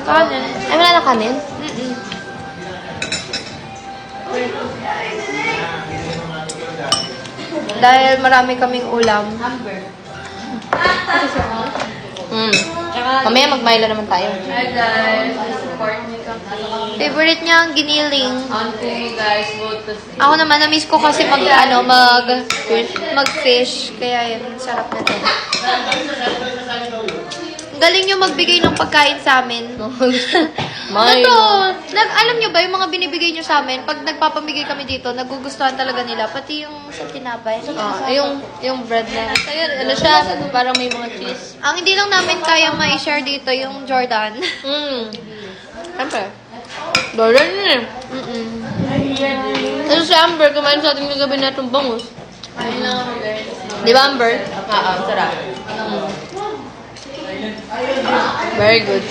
Kanin. Ay, wala na kanin? Dahil marami kaming ulam. Mamaya mag-Milo naman tayo. Hi guys, support me kami. Favorite niya ang giniling. Auntie guys, go to see. Ako naman, na-miss ko kasi mag-fish. Kaya yun, sarap na din. Galing nyo magbigay ng pagkain sa amin. Totoo. Alam nyo ba, yung mga binibigay nyo sa amin, pag nagpapamigay kami dito, nagugustuhan talaga nila. Pati yung sa tinapay. Yung bread na. Ayun, ano siya? Parang may mga cheese. Ang hindi lang namin kaya ma-share dito, yung Jordan. Siyempre. Jordan yun eh. Ano si Amber, kumain sa ating kagabi na itong bangus. Ayun lang ako guys. Di ba, Amber? Sarap. Very good.